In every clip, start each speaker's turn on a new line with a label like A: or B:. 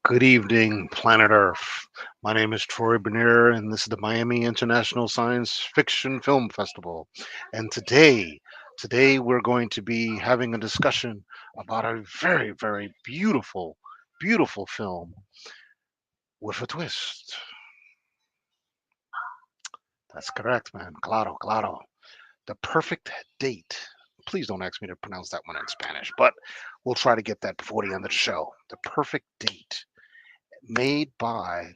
A: Good evening, planet Earth. My name is Troy Bernier, and this is the Miami International Science Fiction Film Festival. And today we're going to be having a discussion about a very, very beautiful, beautiful film with a twist. That's correct, man. Claro, claro. The Perfect Date. Please don't ask me to pronounce that one in Spanish, but we'll try to get that before the end of the show. The Perfect Date, made by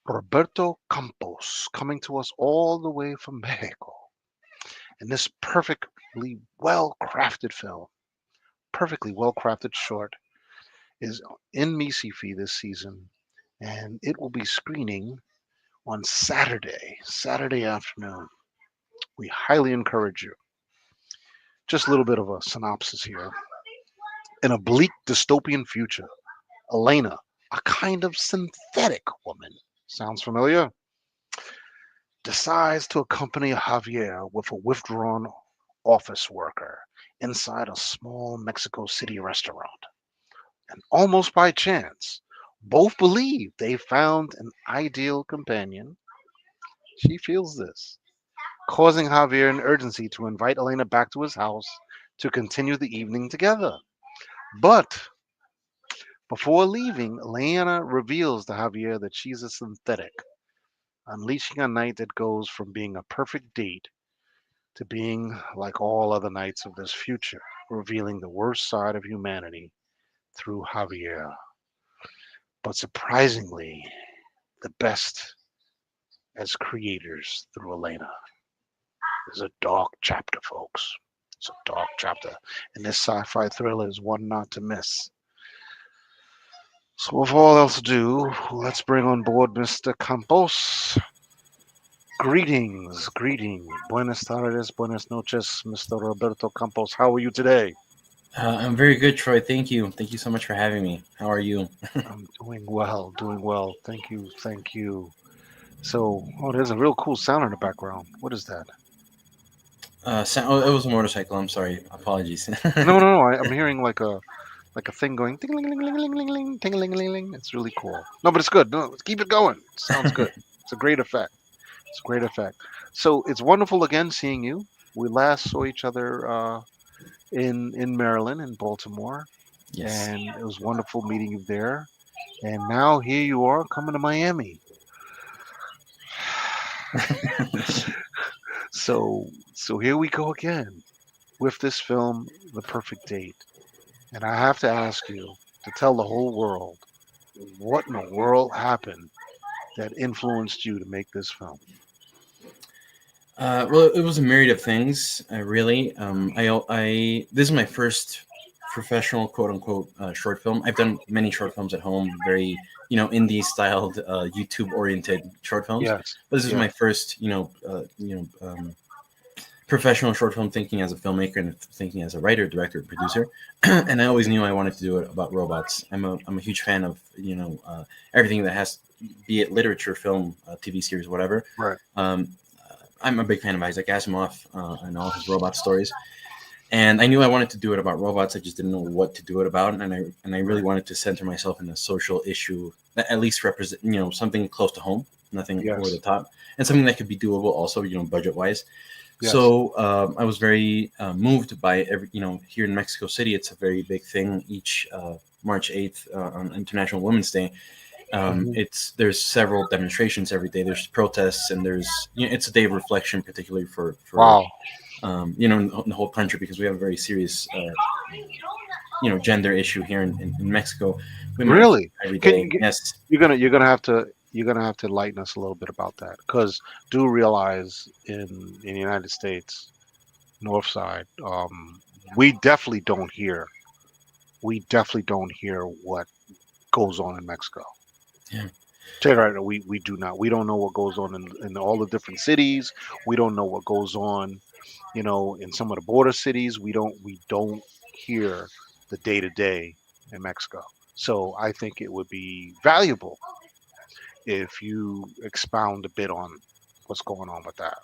A: Roberto Campos, coming to us all the way from Mexico. And this perfectly well crafted short, is in Misifi this season, and it will be screening on Saturday afternoon. We highly encourage you. Just a little bit of a synopsis here. In a bleak dystopian future, Elena, a kind of synthetic woman, sounds familiar? Decides to accompany Javier with a withdrawn office worker inside a small Mexico City restaurant. And almost by chance, both believe they found an ideal companion. She feels this, causing Javier an urgency to invite Elena back to his house to continue the evening together. But before leaving, Elena reveals to Javier that she's a synthetic, unleashing a night that goes from being a perfect date to being like all other nights of this future, revealing the worst side of humanity through Javier. But surprisingly, the best as creators through Elena. Is a dark chapter, folks. It's a dark chapter. And this sci fi thriller is one not to miss. So, with all else ado, let's bring on board Mr. Campos. Greetings, greetings. Buenas tardes, buenas noches, Mr. Roberto Campos. How are you today?
B: I'm very good, Troy. Thank you. Thank you so much for having me. How are you?
A: I'm doing well, doing well. Thank you, thank you. So, oh, there's a real cool sound in the background. What is that?
B: Oh, it was a motorcycle. I'm sorry. Apologies.
A: No, no, no. I'm hearing like a thing going ting ling ling ling ling ling ling ting ling ling ling. It's really cool. No, but it's good. No, let's keep it going. It sounds good. It's a great effect. It's a great effect. So it's wonderful again seeing you. We last saw each other in Maryland, in Baltimore,
B: Yes.
A: and it was wonderful meeting you there. And now here you are coming to Miami. So here we go again with this film, The Perfect Date. And I have to ask you to tell the whole world what in the world happened that influenced you to make this film.
B: Well, it was a myriad of things. Really. This is my first professional quote unquote short film. I've done many short films at home, very indie styled, YouTube oriented short films.
A: Yes,
B: But this is
A: yes,
B: my first professional short film thinking as a filmmaker and thinking as a writer, director, producer. And I always knew I wanted to do it about robots. I'm a huge fan of everything that has, be it literature, film, TV series, whatever.
A: right.
B: Um, I'm a big fan of Isaac Asimov and all his robot stories. And I knew I wanted to do it about robots. I just didn't know what to do it about, and I really
A: Right.
B: wanted to center myself in a social issue that at least represent something close to home, nothing over
A: Yes,
B: the top, and something that could be doable also budget wise.
A: yes.
B: So I was very moved by here in Mexico City. It's a very big thing each March 8th on International Women's Day.
A: Hmm.
B: There's several demonstrations every day. There's protests and there's it's a day of reflection, particularly for
A: Wow.
B: in the whole country because we have a very serious gender issue here in Mexico. Women are
A: Really?
B: every
A: Can
B: day. Yes.
A: you're gonna have to lighten us a little bit about that because do realize in the United States, North Side, we definitely don't hear what goes on in Mexico.
B: Yeah.
A: Tell you right now, we do not. We don't know what goes on in all the different cities. We don't know what goes on, in some of the border cities. We don't hear the day to day in Mexico. So I think it would be valuable if you expound a bit on what's going on with that.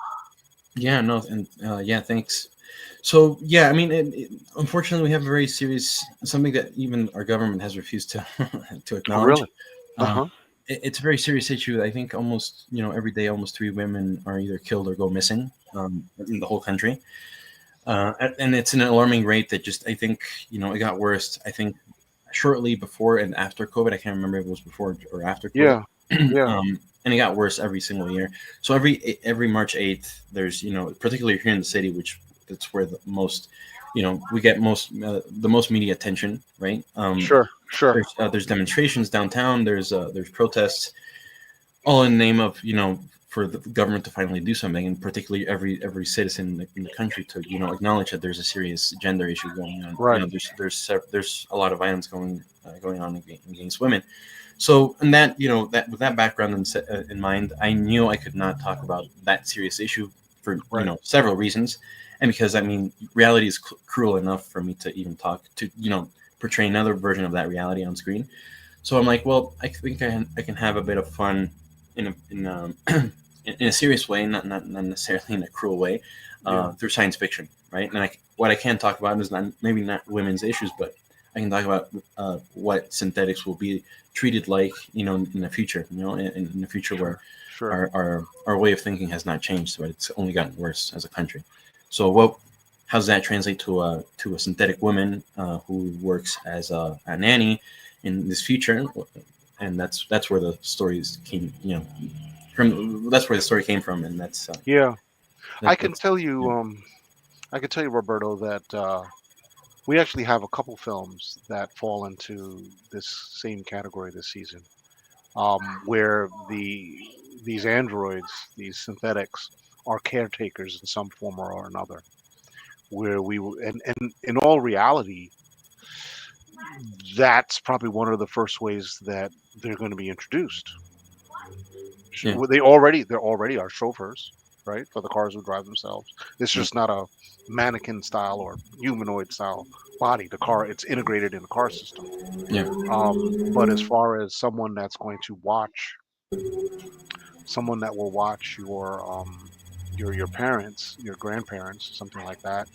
B: Yeah. No. And yeah. Thanks. So yeah, I mean, unfortunately, we have a very serious something that even our government has refused to to
A: Oh,
B: acknowledge.
A: really?
B: Uh,
A: Uh-huh.
B: it's a very serious issue. I think almost every day, almost three women are either killed or go missing in the whole country, and it's an alarming rate that just I think it got worse. I think shortly before and after COVID. I can't remember if it was before or after COVID.
A: Yeah. Yeah.
B: And it got worse every single year. So every March 8th, there's particularly here in the city, which that's where the most we get most the most media attention, right?
A: Sure. Sure.
B: There's demonstrations downtown. There's protests, all in the name of for the government to finally do something, and particularly every citizen in the country to acknowledge that there's a serious gender issue going on.
A: Right.
B: There's a lot of violence going on against women. So, and that that with that background in mind, I knew I could not talk about that serious issue for
A: Right.
B: several reasons, and because I mean reality is cruel enough for me to even talk to portray another version of that reality on screen. So I'm like, well, I think I can have a bit of fun in a serious way, not necessarily in a cruel way,
A: Yeah.
B: through science fiction, right? And what I can talk about is maybe not women's issues, but I can talk about what synthetics will be treated like, in the future, in the future where
A: Sure.
B: our way of thinking has not changed, but it's only gotten worse as a country. So how does that translate to a synthetic woman who works as a nanny in this future? And that's where the stories came, from. That's where the story came from, and
A: Yeah. I can
B: that's
A: tell you,
B: yeah.
A: I can tell you, Roberto, that we actually have a couple films that fall into this same category this season, where these androids, these synthetics, are caretakers in some form or another. Where and in all reality, that's probably one of the first ways that they're going to be introduced.
B: Yeah.
A: They're already our chauffeurs, right, for the cars who drive themselves. It's
B: Yeah.
A: just not a mannequin style or humanoid style body. The car, it's integrated in the car system.
B: Yeah.
A: But as far as someone that's going to watch, someone that will watch your parents, your grandparents, something like that,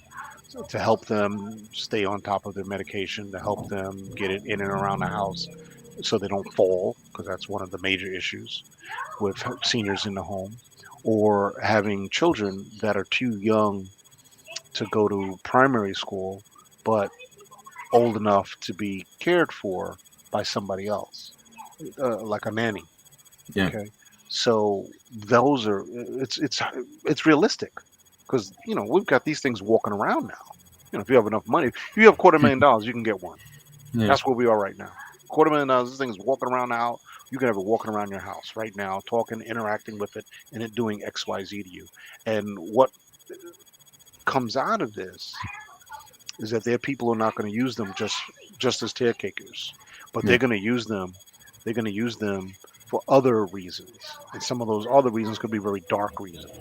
A: to help them stay on top of their medication, to help them get it in and around the house so they don't fall, because that's one of the major issues with seniors in the home, or having children that are too young to go to primary school but old enough to be cared for by somebody else, like a nanny.
B: Yeah.
A: Okay, so those are it's realistic, because we've got these things walking around now. If you have enough money, if you have $250,000, you can get one.
B: Yeah.
A: That's where we are right now. $250,000. This thing is walking around now. You can have it walking around your house right now, talking, interacting with it, and it doing X, Y, Z to you. And what comes out of this is that there are people who are not going to use them just as caretakers, but
B: Yeah.
A: they're going to use them. They're going to use them for other reasons, and some of those other reasons could be very dark reasons.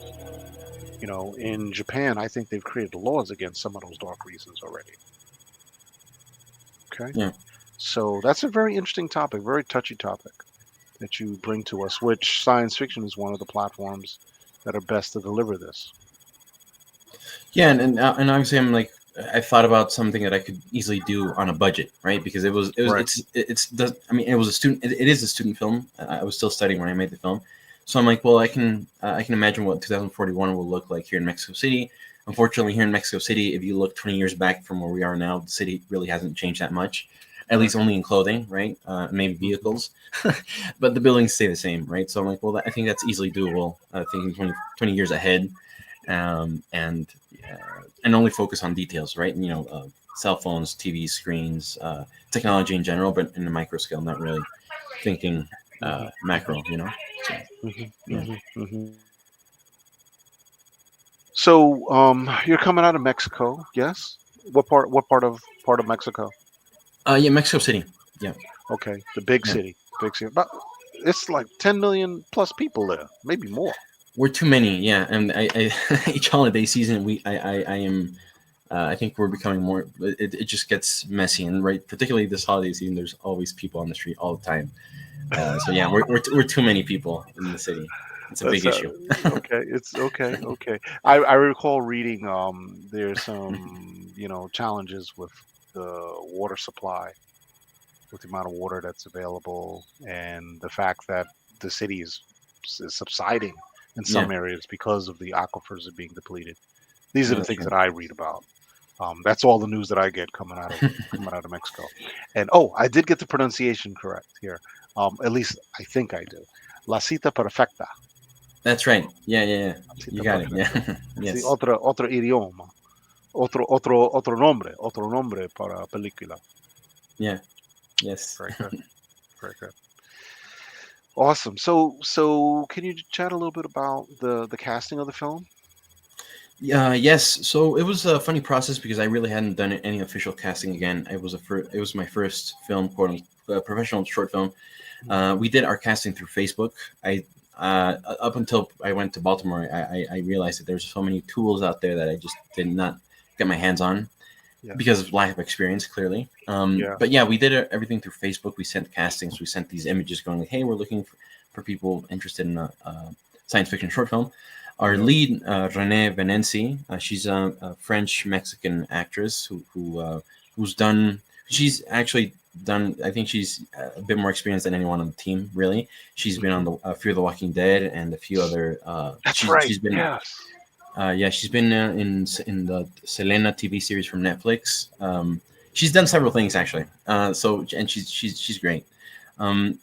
A: In Japan, I think they've created laws against some of those dark reasons already. Okay,
B: Yeah.
A: so that's a very interesting topic, very touchy topic that you bring to us, which science fiction is one of the platforms that are best to deliver this.
B: Yeah, and obviously I'm like I thought about something that I could easily do on a budget, right? Because
A: Right.
B: it's does I mean it was a student it is a student film. I was still studying when I made the film, so I'm like, well, I can imagine what 2041 will look like here in Mexico City. Unfortunately, here in Mexico City, if you look 20 years back from where we are now, the city really hasn't changed that much, at
A: Right.
B: least only in clothing, right? Maybe vehicles, but the buildings stay the same, right? So I'm like, well, I think that's easily doable. Thinking 20 years ahead, and only focus on details, right? Cell phones, TV screens, technology in general, but in the micro scale, not really thinking
A: Hmm.
B: macro. So
A: Hmm.
B: yeah,
A: Hmm. Hmm. So, you're coming out of Mexico, yes? What part? What part of Mexico?
B: yeah, Mexico City. Yeah,
A: Okay, the big
B: yeah.
A: city, big city. But it's like 10 million plus people there, maybe more.
B: We're too many. Yeah, and each holiday season, I am. I think we're becoming more. It just gets messy, and right, particularly this holiday season, there's always people on the street all the time. So yeah, we're too many people in the city. It's a
A: That's
B: big issue.
A: okay. It's okay. Okay. I recall reading there's some challenges with the water supply, with the amount of water that's available, and the fact that the city is subsiding in
B: Yeah,
A: some areas because of the aquifers are being depleted. These are
B: no,
A: the
B: that's
A: things
B: true.
A: that I read about. That's all the news that I get coming out of Mexico. And oh, I did get the pronunciation correct here. At least I think I do. La cita perfecta.
B: That's right. Yeah, yeah, yeah. You
A: Cita
B: got it. Yeah.
A: perfecta. Sí,
B: Yes.
A: otro idioma. Otro nombre para película.
B: Yeah. Yes.
A: Very good. Very good. Awesome. So can you chat a little bit about the casting of the film?
B: Yes. So it was a funny process because I really hadn't done any official casting again. It was my first film, professional short film. We did our casting through Facebook. I Up until I went to Baltimore, I realized that there's so many tools out there that I just did not get my hands on
A: Yeah.
B: because of lack of experience, clearly.
A: Yeah.
B: But yeah, we did everything through Facebook. We sent castings. We sent these images going like, "Hey, we're looking for people interested in a science fiction short film." Our
A: Yeah.
B: lead, Renee Venenzi, she's a French Mexican actress who's done. She's actually done. I think she's a bit more experienced than anyone on the team. Really, she's been on
A: Mhm.
B: the Fear the Walking Dead and a few other.
A: That's right.
B: She's been
A: Yes.
B: yeah, she's been in the Elena TV series from Netflix. She's done several things actually. And she's great. Um,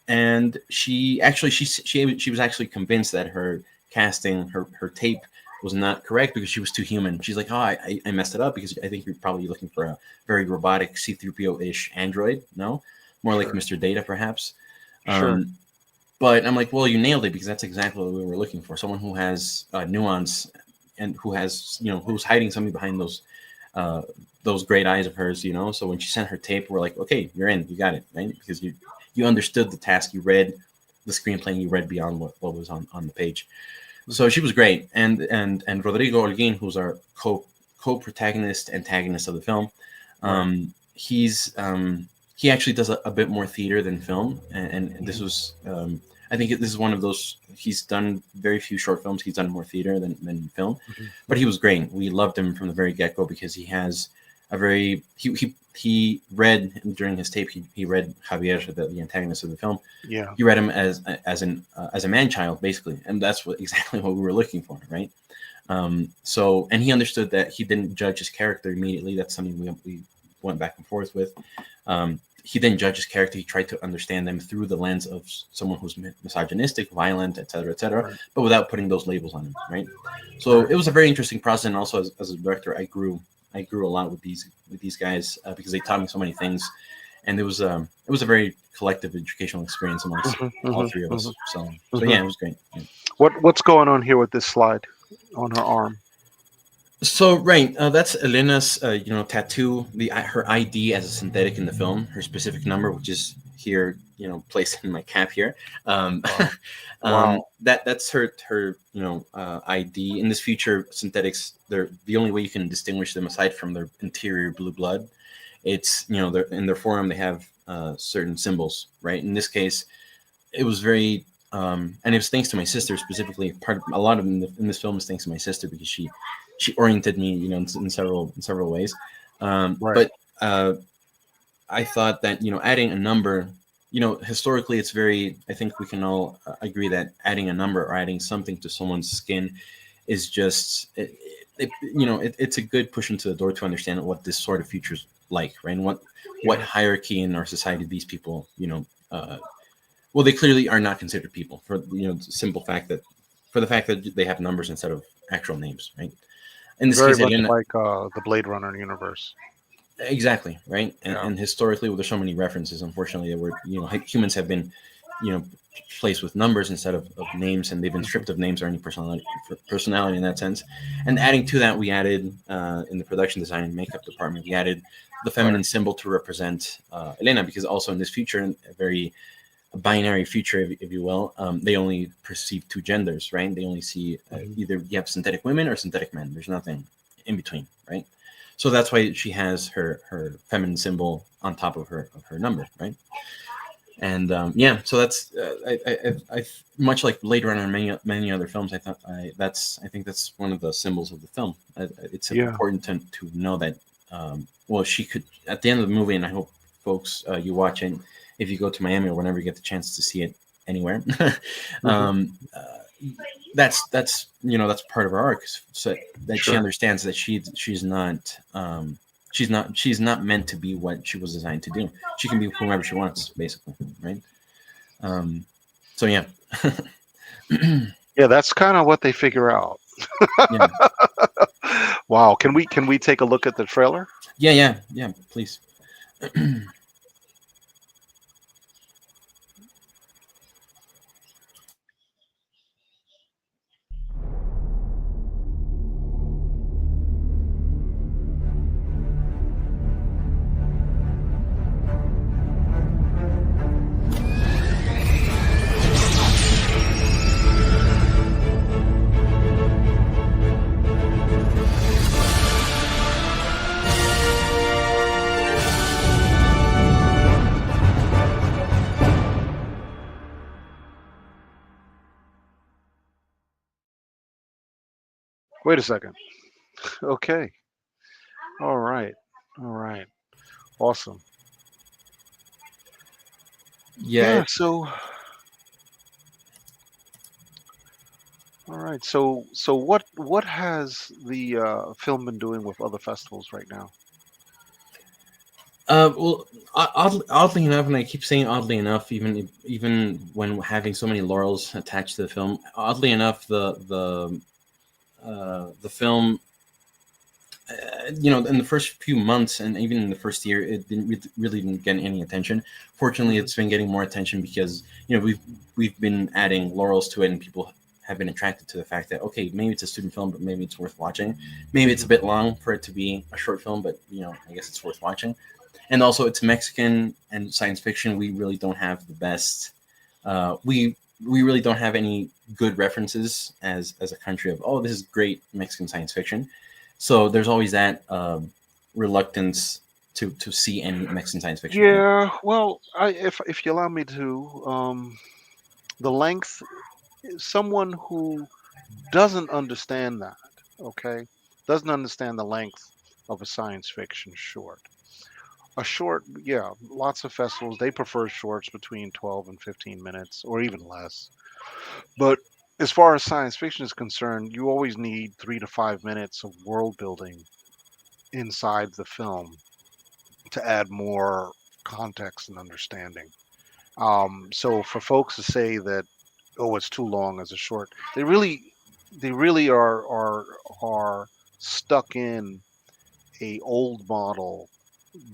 B: and she was actually convinced that her casting her tape was not correct because she was too human. She's like, oh, I messed it up because I think you're probably looking for a very robotic C-3PO ish android. No, more like
A: Sure.
B: Mr. Data perhaps.
A: Sure.
B: Um, but I'm like, well, you nailed it because that's exactly what we were looking for. Someone who has nuance and who has, who's hiding something behind uh, those great eyes of hers, So when she sent her tape, we're like, okay, you're in, you got it, right? Because you understood the task, you read the screenplay, and you read beyond what was on the page. So
A: Mhm.
B: she was great, and Rodrigo Holguin, who's our co-protagonist antagonist of the film,
A: Right.
B: he actually does a bit more theater than film, and this
A: Mhm.
B: was I think this is one of those. He's done very few short films. He's done more theater than film,
A: Mhm.
B: but he
A: Mhm.
B: was great. We loved him from the very get go because he has a very he read during his tape. He read Javier, the antagonist of the film.
A: Yeah.
B: He read him as a man child basically, and that's exactly what we were looking for, right? And he understood that he didn't judge his character immediately. That's something we went back and forth with. He didn't judge his character. He tried to understand them through the lens of someone who's misogynistic, violent, etc.,
A: Right.
B: but without putting those labels on him, right? So
A: Right.
B: it was a very interesting process, and also as a director, I grew a lot with these guys because they taught me so many things, and it was a very collective educational experience amongst
A: Mhm.
B: all
A: Mhm.
B: three of us.
A: Mhm.
B: So
A: Mhm.
B: yeah, it was great. Yeah.
A: What's going on here with this slide on her arm?
B: So right, that's Elena's tattoo. Her ID as a synthetic in the film, her specific number, which is here, placed in my cap here. Um,
A: Wow. Wow.
B: that's her ID. In this future, synthetics, they're the only way you can distinguish them aside from their interior blue blood. It's they're in their forearm they have certain symbols, right? In this case, it was very and it was thanks to my sister specifically. A lot of in this film is thanks to my sister because she oriented me, in several ways.
A: Right.
B: But I thought that adding a number, historically, it's very. I think we can all agree that adding a number or adding something to someone's skin is just it's a good push into the door to understand what this sort of future's like, right? And what
A: Yeah.
B: hierarchy in our society these people, well, they clearly are not considered people for the simple fact that for the fact that they have numbers instead of actual names, right? In this
A: Very
B: case,
A: much
B: Elena,
A: like the Blade Runner universe.
B: exactly, right?
A: Yeah.
B: And historically, well, there's so many references. Unfortunately, that were humans have been you know placed with numbers instead of names, and they've been
A: Mhm.
B: stripped of names or any personality in that sense. And adding to that, we added in the production design and makeup department, we added the
A: Right.
B: feminine symbol to represent Elena, because also in this future, a very binary future, if you will, they only perceive two genders, right? They only see
A: Mhm.
B: either you have synthetic women or synthetic men. There's nothing in between, right? So that's why she has her feminine symbol on top of her number, right? And yeah, so that's I much like Blade Runner and many other films. I think that's one of the symbols of the film. It's
A: Yeah.
B: important to know that. Well, she could at the end of the movie, and I hope folks you watch it if you go to Miami or whenever you get the chance to see it anywhere.
A: Hmm.
B: That's that's part of her arc, so that she
A: Sure.
B: understands that she's not meant to be what she was designed to do. She can be whomever she wants, basically, right? Um, so yeah,
A: Yeah, that's kind of what they figure out.
B: yeah,
A: Wow. Can we take a look at the trailer?
B: yeah. Please.
A: Wait a second. Okay. All right. All right. Awesome.
B: Yeah,
A: Yeah. So, all right. So what has the film been doing with other festivals right now?
B: well, oddly enough, and I keep saying oddly enough, even when having so many laurels attached to the film, oddly enough, the film, in the first few months and even in the first year, it really didn't get any attention. Fortunately,
A: Hmm.
B: it's been getting more attention because we've been adding laurels to it, and people have been attracted to the fact that okay, maybe it's a student film, but maybe it's worth watching. Maybe it's a
A: Hmm.
B: bit long for it to be a short film, but I guess it's worth watching. And also, it's Mexican and science fiction. We really don't have the best. We really don't have any good references as a country of this is great Mexican science fiction. So there's always that reluctance to see any Mexican science fiction, right?
A: Yeah. Well, if you allow me to, the length. Someone who doesn't understand that, okay, doesn't understand the length of a science fiction short. A short, yeah, lots of festivals, they prefer shorts between 12 and 15 minutes or even less. But as far as science fiction is concerned, you always need 3 to 5 minutes of world building inside the film to add more context and understanding. So for folks to say that, oh, it's too long as a short, they really are stuck in a old model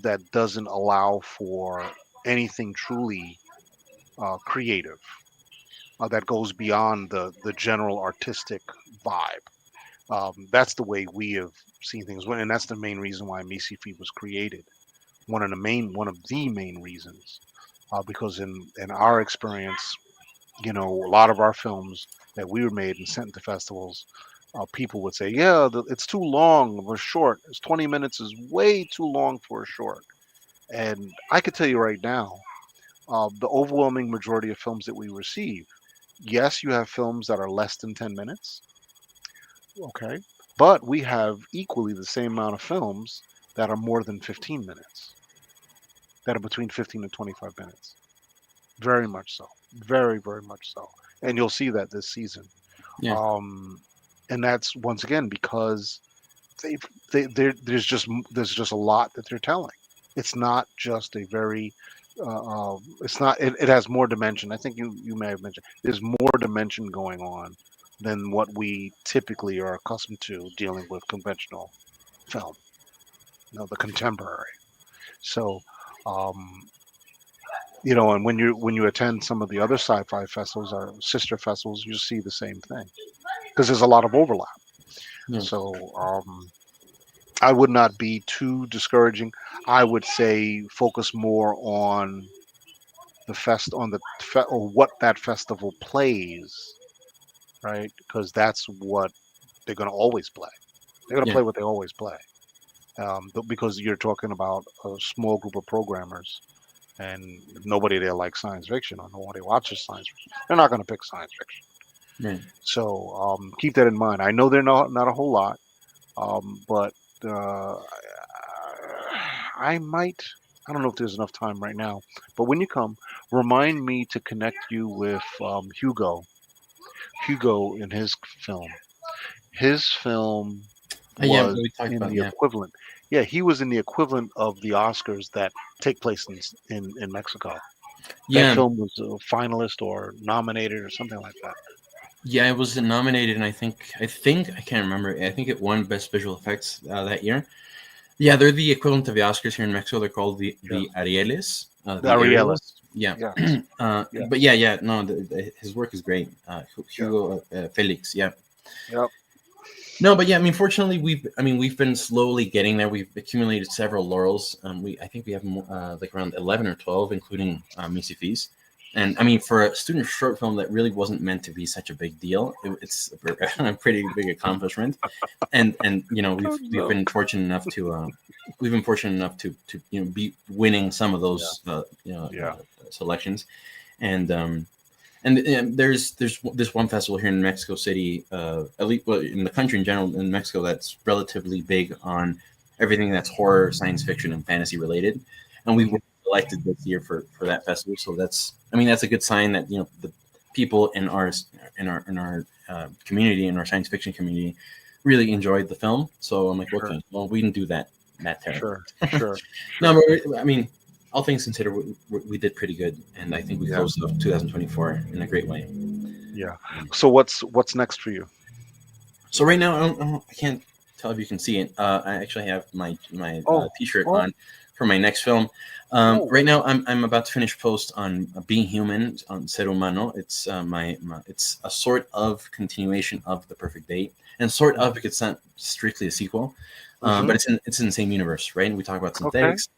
A: that doesn't allow for anything truly creative, that goes beyond the general artistic vibe. That's the way we have seen things, and that's the main reason why Misifi was created. One of the main reasons, because in our experience, a lot of our films that we were made and sent to festivals, people would say, "Yeah, it's too long of a short. It's 20 minutes is way too long for a short." And I could tell you right now, the overwhelming majority of films that we receive, yes, you have films that are less than 10 minutes, okay, but we have equally the same amount of films that are more than 15 minutes, that are between 15 and 25 minutes. Very much so. Very, very much so. And you'll see that this season.
B: Yeah,
A: Um, and that's once again because they there's just a lot that they're telling. It's not just a very it's not it has more dimension. I think you may have mentioned there's more dimension going on than what we typically are accustomed to dealing with conventional film, the contemporary. So, um, and when you attend some of the other sci-fi festivals or sister festivals, you see the same thing because there's a lot of overlap.
B: yeah,
A: So, I would not be too discouraging. I would say focus more on or what that festival plays, right? Because that's what they're going to always play. They're going to
B: yeah,
A: play what they always play. Because you're talking about a small group of programmers. and nobody there likes science fiction or nobody watches science fiction, they're not going to pick science fiction.
B: Right.
A: So keep that in mind. I know they're not a whole lot, but uh, I might. I don't know if there's enough time right now, but when you come, remind me to connect you with Hugo. Hugo in his film. His film
B: Yeah,
A: was
B: we talked
A: in
B: about,
A: the
B: yeah.
A: equivalent. Yeah, he was in the equivalent of the Oscars that take place in Mexico. That
B: Yeah,
A: film was a finalist or nominated or something like that.
B: yeah, it was nominated, and I think I can't remember. I think it won Best Visual Effects that year. Yeah, they're the equivalent of the Oscars here in Mexico. They're called
A: Yeah,
B: the Arieles,
A: the
B: the
A: Ariela.
B: Ariels. Yeah,
A: Yes,
B: but
A: yes,
B: yeah, no, his work is great.
A: yeah,
B: Hugo Felix, yeah.
A: yep.
B: No, but yeah, I mean, fortunately, we've been slowly getting there. We've accumulated several laurels. I think we have like around 11 or 12, including Missy Fees. And I mean, for a student short film that really wasn't meant to be such a big deal, it's a pretty big accomplishment. And
A: Oh,
B: we've
A: no.
B: been fortunate enough to be winning some of
A: Yeah,
B: those
A: yeah.
B: selections, and and there's this one festival here in Mexico City, at least well, in the country in general, in Mexico, that's relatively big on everything that's horror, science fiction, and fantasy related. And we
A: Hmm.
B: were selected this year for that festival, so that's a good sign that the people in our community, in our science fiction community, really enjoyed the film. So I'm like,
A: Sure,
B: okay, well, we didn't do that terrible.
A: sure, sure,
B: No,
A: sure.
B: but I mean, all things considered, we did pretty good, and I think we
A: Yeah,
B: closed off 2024 in a great way.
A: yeah. So what's next for you?
B: So right now, I can't tell if you can see it. I actually have my
A: Oh,
B: T-shirt
A: oh,
B: on for my next film.
A: oh.
B: Right now, I'm about to finish post on Being Human on Ser Humano. It's it's a sort of continuation of The Perfect Date, and sort of because it's not strictly a sequel,
A: Mm-hmm.
B: but it's in the same universe, right? And we talk about
A: Okay,
B: synthetics.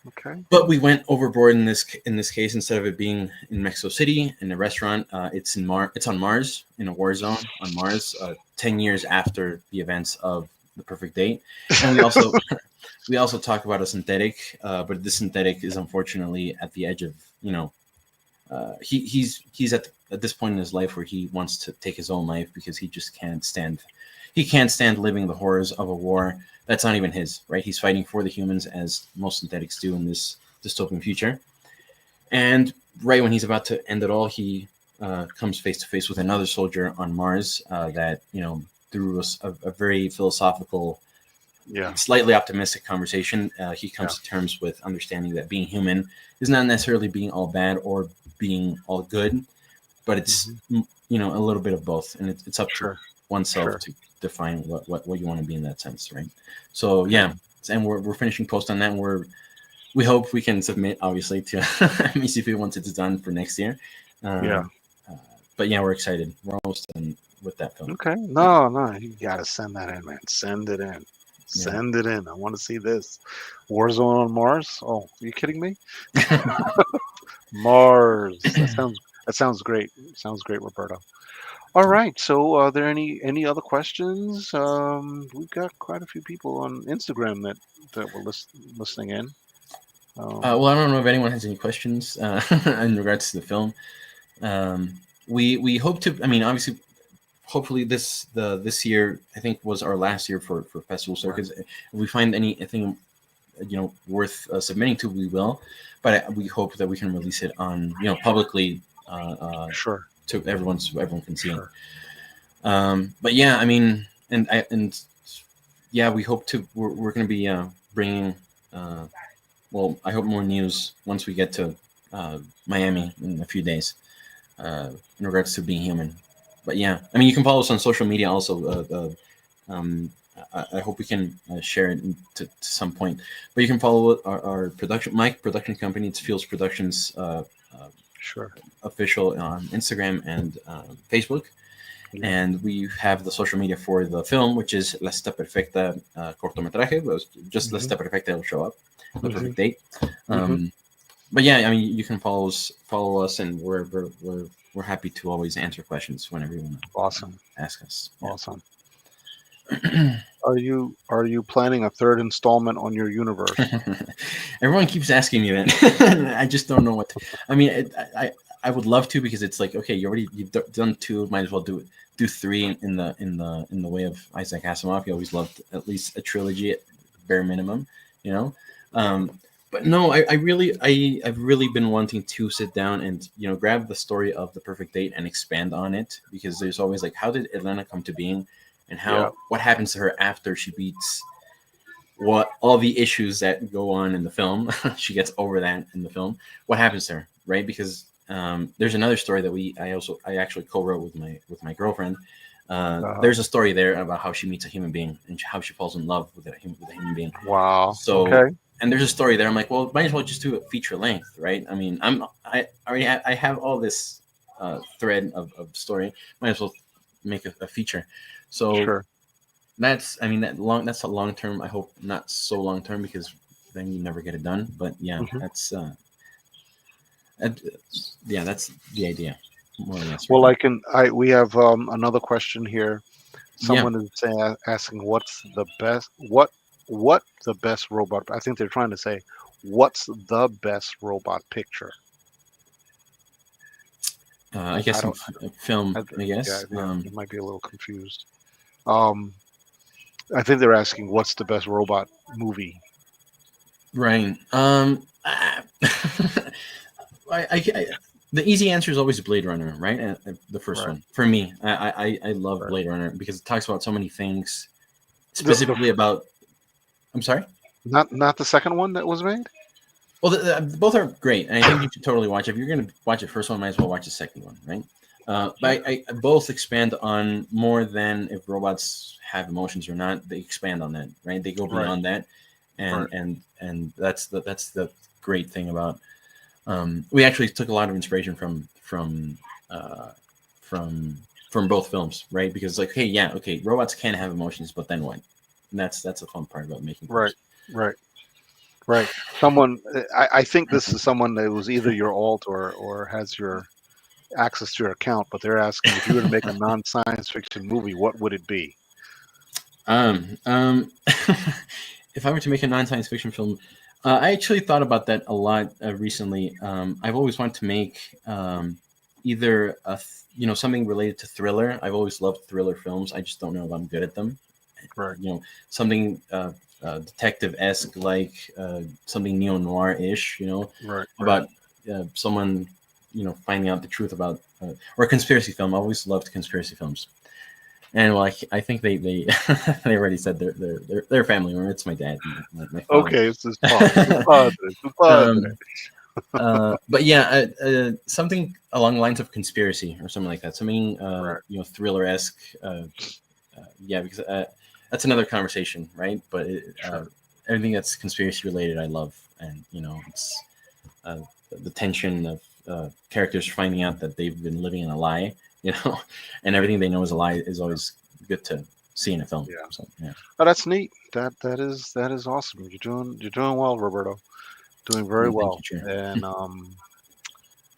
A: okay.
B: But we went overboard in this case. Instead of it being in Mexico City in a restaurant, it's on Mars, in a war zone on Mars, 10 years after the events of The Perfect Date. And we also talk about a synthetic, but this synthetic is unfortunately at the edge of he's at this point in his life where he wants to take his own life because he can't stand living the horrors of a war that's not even his, right? He's fighting for the humans, as most synthetics do in this dystopian future. And right when he's about to end it all, he comes face to face with another soldier on Mars that, through a very philosophical,
A: Yeah,
B: slightly optimistic conversation, he
A: yeah.
B: comes to terms with understanding that being human is not necessarily being all bad or being all good, but it's
A: Hmm.
B: a little bit of both, and it's up to
A: Sure,
B: oneself
A: sure.
B: to define what you want to be in that sense, right? So
A: Okay.
B: yeah, and we're finishing post on that. And we hope we can submit, obviously, to MECP once it's done for next year.
A: Yeah.
B: Um, uh, but yeah, we're excited. We're almost done with that film.
A: Okay.
B: Yeah,
A: No, no, you gotta send that in, man. Send it in.
B: yeah.
A: Send it in. I want to see this. Warzone on Mars? Oh, are you kidding me? Mars. That sounds great. Sounds great, Roberto. All right. So, are there any other questions? We've got quite a few people on Instagram that were listening in. Um,
B: Well, I don't know if anyone has any questions in regards to the film. We hope to. I mean, obviously, hopefully this year, I think, was our last year for festival
A: right.
B: circuits. If we find anything worth submitting to, we will. But we hope that we can release it on publicly,
A: Sure.
B: to everyone, so everyone can see it.
A: Sure.
B: But yeah, I mean, and yeah, we hope to. We're going to be bringing. Well, I hope more news once we get to Miami in a few days, in regards to being human. But yeah, I mean, you can follow us on social media also. I hope we can share it to some point. But you can follow our my production company. It's Fields Productions
A: Sure.
B: official on Instagram and Facebook.
A: Yeah.
B: And we have the social media for the film, which is La Cita Perfecta cortometraje. Just La
A: Hmm.
B: Cita Perfecta will show up, the
A: Hmm.
B: perfect date.
A: Hmm.
B: But yeah, I mean, you can follow us, and we're happy to always answer questions whenever you want to
A: Awesome.
B: ask us. Yeah.
A: Awesome. Are you planning a third installment on your universe?
B: Everyone keeps asking me that. I just don't know what. I mean, I would love to because it's like okay, you've done two, might as well do three in the way of Isaac Asimov. You always loved at least a trilogy at bare minimum, you know. Um, but no, I've really been wanting to sit down and grab the story of the perfect date and expand on it because there's always like how did Elena come to being, and
A: Yeah,
B: what happens to her after she beats what all the issues that go on in the film. She gets over that in the film. What happens to her, right? Because there's another story that I actually co-wrote with my girlfriend.
A: uh,
B: There's a story there about how she meets a human being and how she falls in love with a human being.
A: wow.
B: So,
A: Okay,
B: and there's a story there. I'm like, well, might as well just do a feature length, right? I mean, I already I have all this thread of story. Might as well make a feature. So
A: sure.
B: I mean that's a long term. I hope not so long term because then you never get it done. But yeah,
A: Hmm.
B: that, yeah, that's the idea more or less right
A: Well,
B: now.
A: we have another question here.
B: Yeah,
A: Someone is asking what the best robot. I think they're trying to say what's the best robot picture.
B: I
A: I
B: guess in
A: don't.
B: film,
A: I,
B: I
A: yeah,
B: guess.
A: they might be a little confused. Um, I think they're asking what's the best robot movie.
B: Right. I the easy answer is always Blade Runner, right? The first
A: Right.
B: one for me. I love
A: Right.
B: Blade Runner because it talks about so many things,
A: The
B: specifically about. I'm sorry.
A: not the second one that was made.
B: Well, both are great, and I think you should totally watch. If you're going to watch the first one, might as well watch the second one, right? But I both expand on more than if robots have emotions or not. They expand on that, right? They go
A: Right.
B: beyond that,
A: Right.
B: and that's the great thing about. We actually took a lot of inspiration uh, from from both films, right? Because like, hey, yeah, okay, robots can have emotions, but then what? And that's the fun part about making
A: Right.
B: films.
A: Right. Right. Someone. I think this is someone that was either your alt or has your access to your account, but they're asking if you were to make a non-science fiction movie, what would it be?
B: If I were to make a non-science fiction film, I actually thought about that a lot recently. I've always wanted to make either something related to thriller. I've always loved thriller films. I just don't know if I'm good at them.
A: Right.
B: Something detective esque, like something neo noir ish.
A: Right. Right.
B: About someone finding out the truth about or a conspiracy film. I always loved conspiracy films. And well, I think they they already said they're family. Or it's my dad, and my father.
A: Okay. It's this part. It's a padre. It's a padre.
B: um, but yeah, something along the lines of conspiracy or something like that. Something
A: Right.
B: thriller esque. Yeah, because that's another conversation, right? But
A: Sure.
B: everything that's conspiracy related, I love, and it's uh, the tension of characters finding out that they've been living in a lie, and everything they know is a lie is always good to see in a film.
A: Yeah.
B: So yeah,
A: Oh, that's neat. That is awesome. You're doing well, Roberto. Doing very
B: yeah, thank you,
A: well.
B: Chair.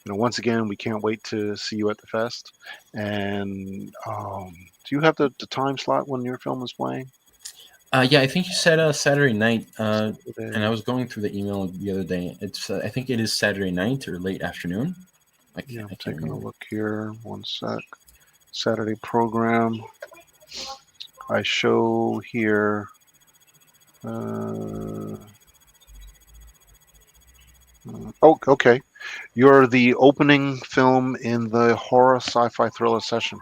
A: And once again, we can't wait to see you at the fest. And do you have the time slot when your film is playing?
B: Yeah, I think you said Saturday night, and I
A: Saturday.
B: was going through the email the other day. It's I think it is Saturday night or late afternoon.
A: Yeah, I'm
B: I can't
A: taking a
B: remember.
A: look here. One sec. Saturday program. I show here. Uh, oh, okay. You're the opening film in the horror sci-fi thriller session.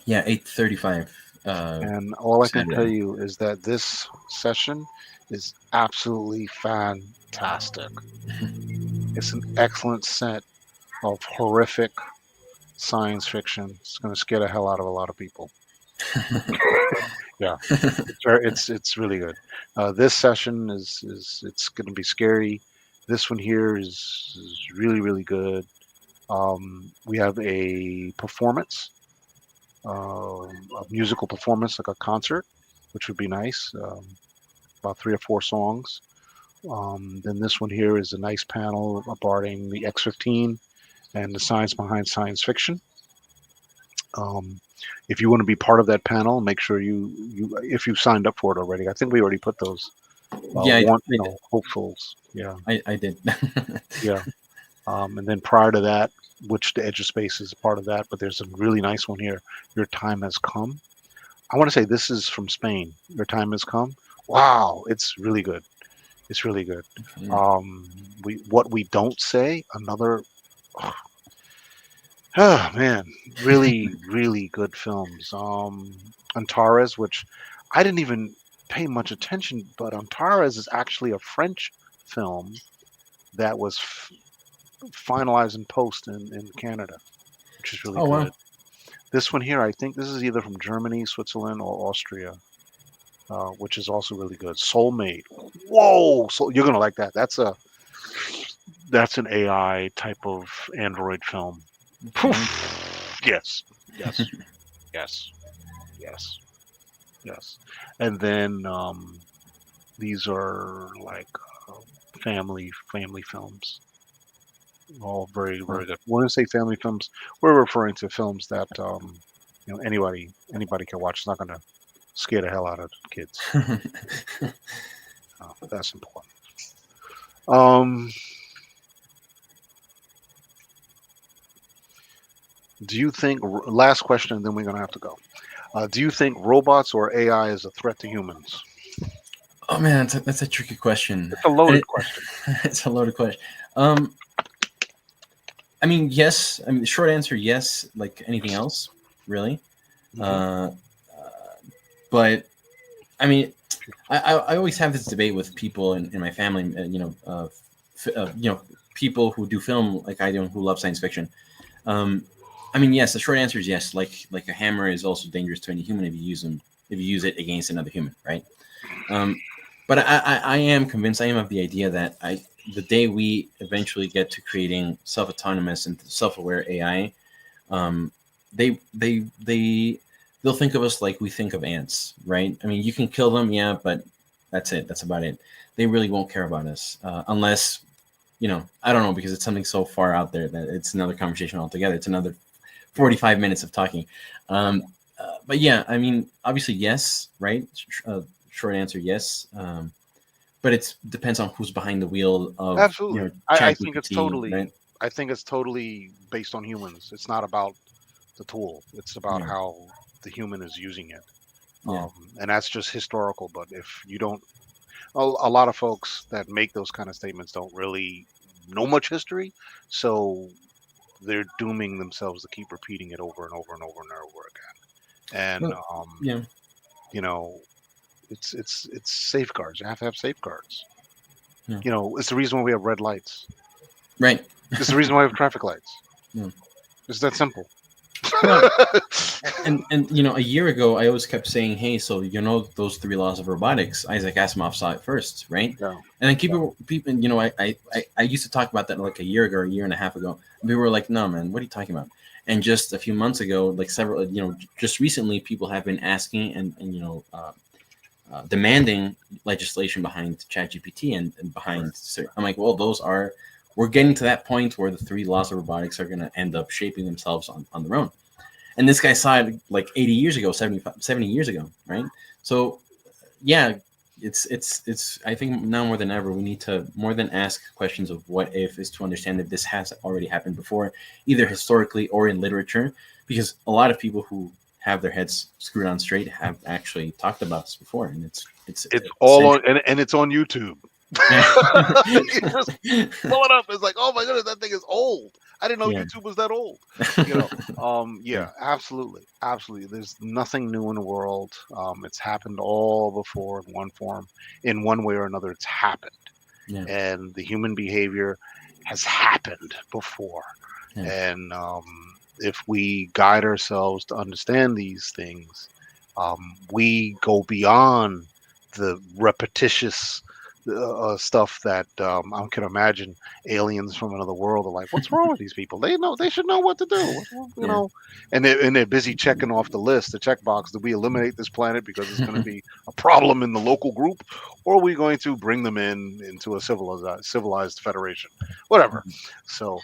B: Yeah, 8:35
A: And all I can tell
B: Saturday.
A: you is that this session is absolutely fantastic. It's an excellent set of horrific science fiction. It's going to scare the hell out of a lot of people. Yeah, it's really good. This session is it's going to be scary. This one here is really really good. We have a performance, a musical performance like a concert, which would be nice. About 3 or 4 songs. Then this one here is a nice panel regarding the X-15 and the science behind science fiction. Um, if you want to be part of that panel, make sure you if you signed up for it already. I think we already put those
B: Yeah,
A: want
B: I did.
A: hopefuls. Yeah,
B: I did.
A: yeah. And then prior to that, which the Edge of Space is part of that, but there's a really nice one here. Your time has come. I want to say this is from Spain. Your time has come. Wow, it's really good. It's really good.
B: Yeah.
A: We what we don't say. Another. Oh man, really, really good films. Antares, which I didn't even pay much attention, but Antares is actually a French film that was finalized in post in Canada, which is really
B: Oh wow.
A: good. This one here, I think this is either from Germany, Switzerland, or Austria, which is also really good. Soulmate. Whoa! So you're gonna like that. That's an AI type of Android film.
B: Okay.
A: Poof. Yes, yes, yes, yes, yes. And then these are like uh, family films. All very
B: Cool.
A: very good. When I say family films, we're referring to films that anybody can watch. It's not going to scare the hell out of kids. That's important. Um, do you think last question, and then we're going to have to go. Do you think robots or AI is a threat to humans?
B: Oh man, that's a tricky question.
A: It's a
B: And
A: loaded question.
B: it's a loaded question. Um, I mean, yes. I mean, the short answer, yes. Like anything else, really.
A: Hmm.
B: Uh, but I mean, I always have this debate with people in my family. People who do film like I do and who love science fiction. Um, I mean, yes. The short answer is yes. Like a hammer is also dangerous to any human if you use it against another human, right? Um, but I am convinced. I am of the idea that the day we eventually get to creating self-autonomous and self-aware AI, um, they'll think of us like we think of ants, right? I mean, you can kill them, yeah, but that's it. That's about it. They really won't care about us unless I don't know, because it's something so far out there that it's another conversation altogether. It's another 45 minutes of talking. Um, but yeah, I mean, obviously, yes, right? Short answer, yes. But it depends on who's behind the wheel of
A: Absolutely. I
B: Chat
A: think it's
B: GPT,
A: totally.
B: right?
A: I think it's totally based on humans. It's not about the tool. It's about
B: Yeah,
A: how the human is using it.
B: yeah,
A: And that's just historical. But if you don't, a lot of folks that make those kind of statements don't really know much history, so they're dooming themselves to keep repeating it over and over and over and over again. And
B: well, yeah,
A: you know, it's safeguards. You have to have safeguards.
B: yeah,
A: It's the reason why we have red lights.
B: right.
A: It's the reason why we have traffic lights.
B: Yeah.
A: It's that simple.
B: Well, and a year ago, I always kept saying, "Hey, so those three laws of robotics." Isaac Asimov saw it first, right?
A: Yeah,
B: And then
A: yeah.
B: people, I used to talk about that like a year ago, or a year and a half ago. And people were like, "No, man, what are you talking about?" And just a few months ago, like several, just recently, people have been asking and demanding legislation behind ChatGPT and behind.
A: Right.
B: I'm like, well, we're getting to that point where the three laws of robotics are going to end up shaping themselves on their own. And this guy saw it like 80 years ago, 70 years ago, right? So yeah, it's I think now more than ever we need to more than ask questions of what if is to understand that this has already happened before, either historically or in literature, because a lot of people who have their heads screwed on straight have actually talked about this before, and it's
A: It's all on,
B: essential.
A: and it's on YouTube.
B: Yeah.
A: You just pull it up. It's like, oh my goodness, that thing is old. I didn't know
B: Yeah.
A: YouTube was that old.
B: Yeah.
A: Yeah, absolutely, absolutely. There's nothing new in the world. It's happened all before in one form, in one way or another. It's happened,
B: Yeah.
A: and the human behavior has happened before.
B: Yeah.
A: And if we guide ourselves to understand these things, we go beyond the repetitious stuff that I can imagine aliens from another world are like, what's wrong with these people? They know they should know what to do.
B: Yeah.
A: And they're busy checking off the list, the checkbox. Do we eliminate this planet because it's going to be a problem in the local group, or are we going to bring them into a civilized federation, whatever? So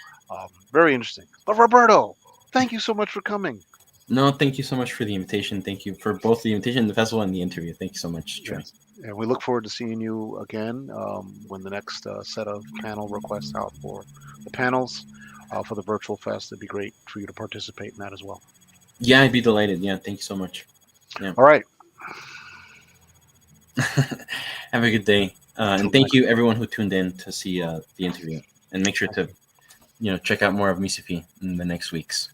A: very interesting. But Roberto, thank you so much for coming.
B: No, thank you so much for the invitation. Thank you for both the invitation, the festival, and the interview. Thank you so much, Trey.
A: Yes. And we look forward to seeing you again when the next set of panel requests out for the panels for the virtual fest. It'd be great for you to participate in that as well.
B: Yeah, I'd be delighted. Yeah, thank you so much. Yeah.
A: All right.
B: Have a good day. And thank you everyone who tuned in to see the interview. And make sure to, check out more of Misipi in the next weeks.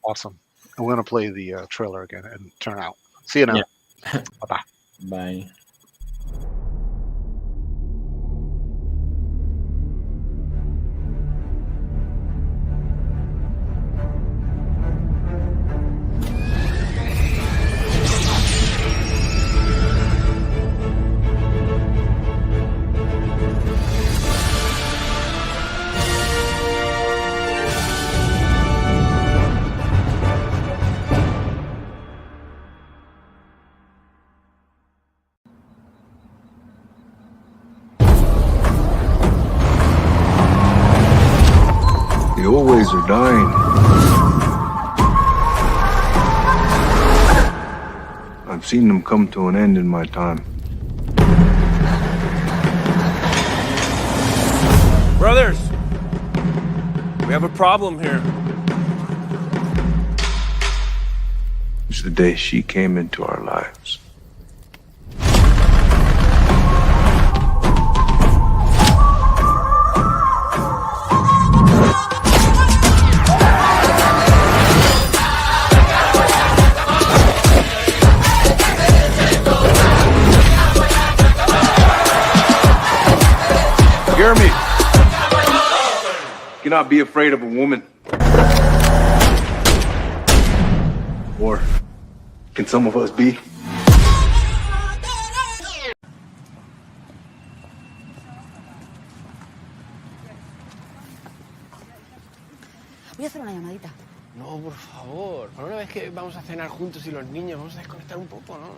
A: Awesome. I'm going to play the trailer again and turn out. See you now.
B: Yeah.
A: Bye-bye.
B: Bye.
C: The old ways are dying. I've seen them come to an end in my time.
D: Brothers, we have a problem here.
C: It's the day she came into our lives. Hear me. You cannot be afraid of a woman. Or can some of us be?
E: Voy a hacer una llamadita.
D: No, por favor. Por una vez que vamos a cenar juntos y los niños, vamos a desconectar un poco, ¿no?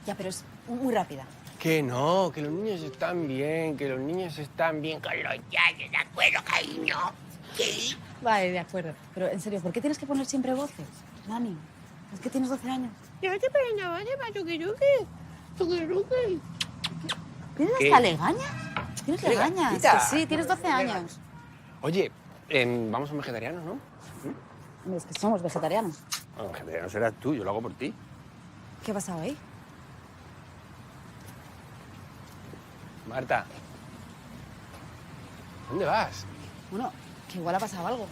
E: Ya, pero es muy rápida.
D: Que no, que los niños están bien, que los niños están bien con los yayos, ¿de acuerdo, cariño? Sí.
E: Vale, de acuerdo. Pero, en serio, ¿por qué tienes que poner siempre voces? Mami, es que tienes 12 años.
D: Yo no te pongo nada, chuki-chuki. Chuki-chuki.
E: ¿Tienes
D: ¿Qué?
E: hasta legañas? ¿Tienes legañas?
D: Legañita.
E: Que sí, tienes 12 años.
D: Oye, vamos a un vegetariano, ¿no?
E: Hombre, es que somos vegetarianos.
D: Bueno, vegetariano serás tú, yo lo hago por ti.
E: ¿Qué ha pasado ahí?
D: Marta, ¿dónde vas?
E: Bueno, que igual ha pasado algo.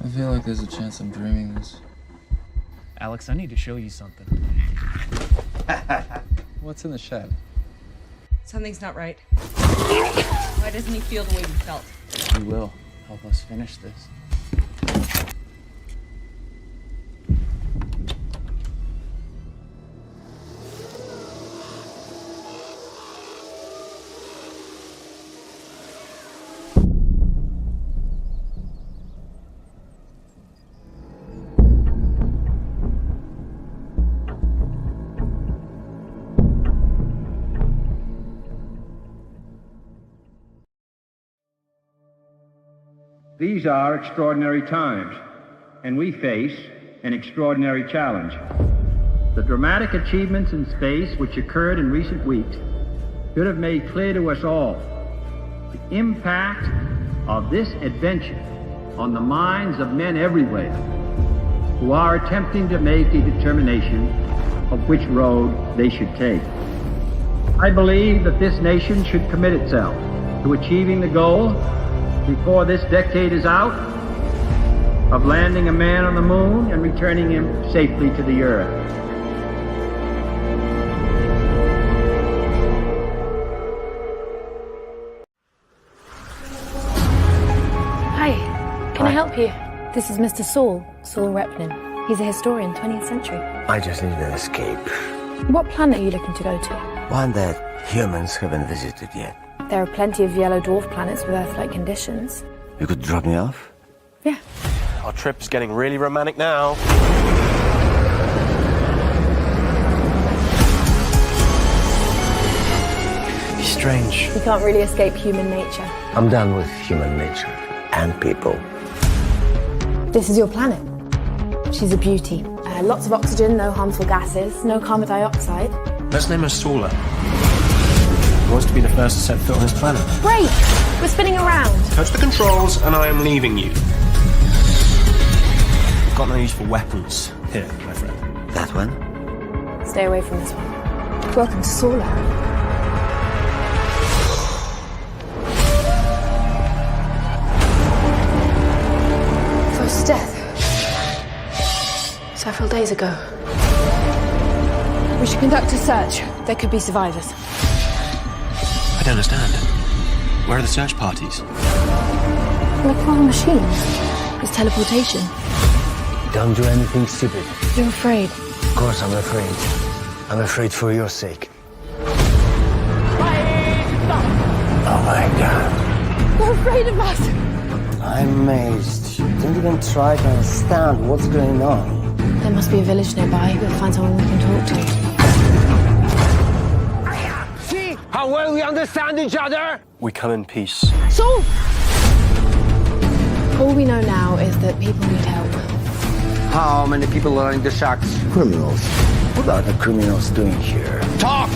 F: I feel like there's a chance I'm dreaming this.
G: Alex, I need to show you something.
F: What's in the shed?
H: Something's not right. Why doesn't he feel the way he felt?
F: You will help us finish this.
I: These are extraordinary times, and we face an extraordinary challenge. The dramatic achievements in space which occurred in recent weeks should have made clear to us all the impact of this adventure on the minds of men everywhere who are attempting to make a determination of which road they should take. I believe that this nation should commit itself to achieving the goal before this decade is out, of landing a man on the moon and returning him safely to the earth.
J: Hi, can I help you? This is Mr. Saul Repnin. He's a historian, 20th century.
K: I just need an escape.
J: What planet are you looking to go to?
K: One that humans haven't visited yet.
J: There are plenty of yellow dwarf planets with Earth-like conditions.
K: You could drop me off?
J: Yeah.
D: Our trip's getting really romantic now.
K: Be strange.
J: You can't really escape human nature.
K: I'm done with human nature. and people.
J: This is your planet. She's a beauty. Lots of oxygen, no harmful gases, no carbon dioxide.
D: Let's name her Saula. Who wants to be the first to set foot on this planet?
J: Break! We're spinning around.
D: Touch the controls and I am leaving you. I've got no use for weapons. Here, my friend.
K: That one?
J: Stay away from this one. Welcome to Saula. First death. Several days ago. We should conduct a search. There could be survivors.
D: I don't understand. Where are the search parties?
J: Look for our machines. It's teleportation.
K: Don't do anything stupid.
J: You're afraid.
K: Of course I'm afraid. I'm afraid for your sake. Oh my God.
J: You're afraid of us.
K: I'm amazed. You didn't even try to understand what's going on.
J: There must be a village nearby. We'll find someone we can talk to.
D: See how well we understand each other? We come in peace.
J: Saul! All we know now is that people need help.
I: How many people are in the shacks?
K: Criminals. What are the criminals doing here?
D: Talk!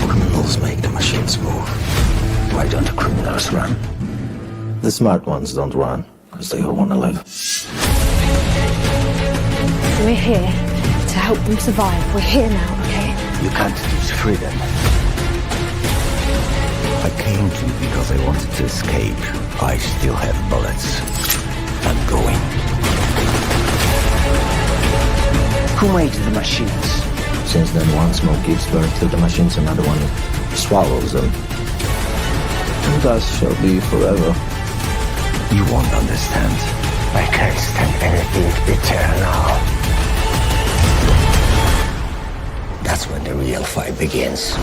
K: Criminals make the machines move. Why don't the criminals run?
C: The smart ones don't run, because they all want to live.
J: We're here to help them survive. We're here now, okay?
K: You can't teach freedom. I came to you because I wanted to escape. I still have bullets. I'm going. Who made the machines?
C: Since then, one smoke gives birth to the machines, another one swallows them. And thus shall be forever.
K: You won't understand. I can't stand anything eternal. That's when the real fight begins.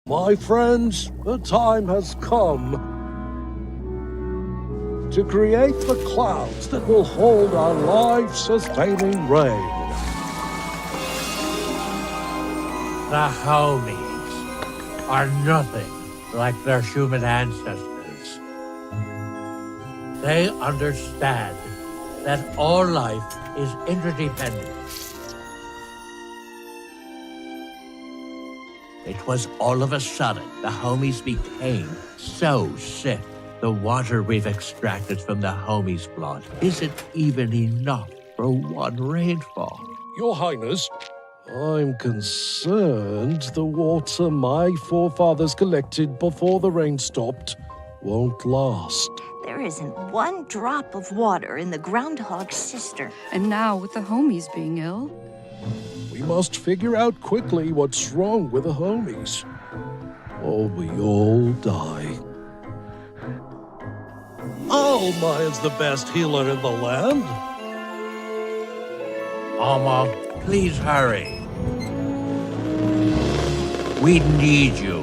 L: My friends, the time has come to create the clouds that will hold our life-sustaining rain.
M: The homies are nothing like their human ancestors. They understand that all life is interdependent. It was all of a sudden the homies became so sick. The water we've extracted from the homies' blood isn't even enough for one rainfall.
L: Your Highness, I'm concerned the water my forefathers collected before the rain stopped won't last.
N: There isn't one drop of water in the groundhog cistern.
O: And now, with the homies being ill,
L: we must figure out quickly what's wrong with the homies, or we all die. Alma is the best healer in the land.
M: Alma, please hurry. We need you.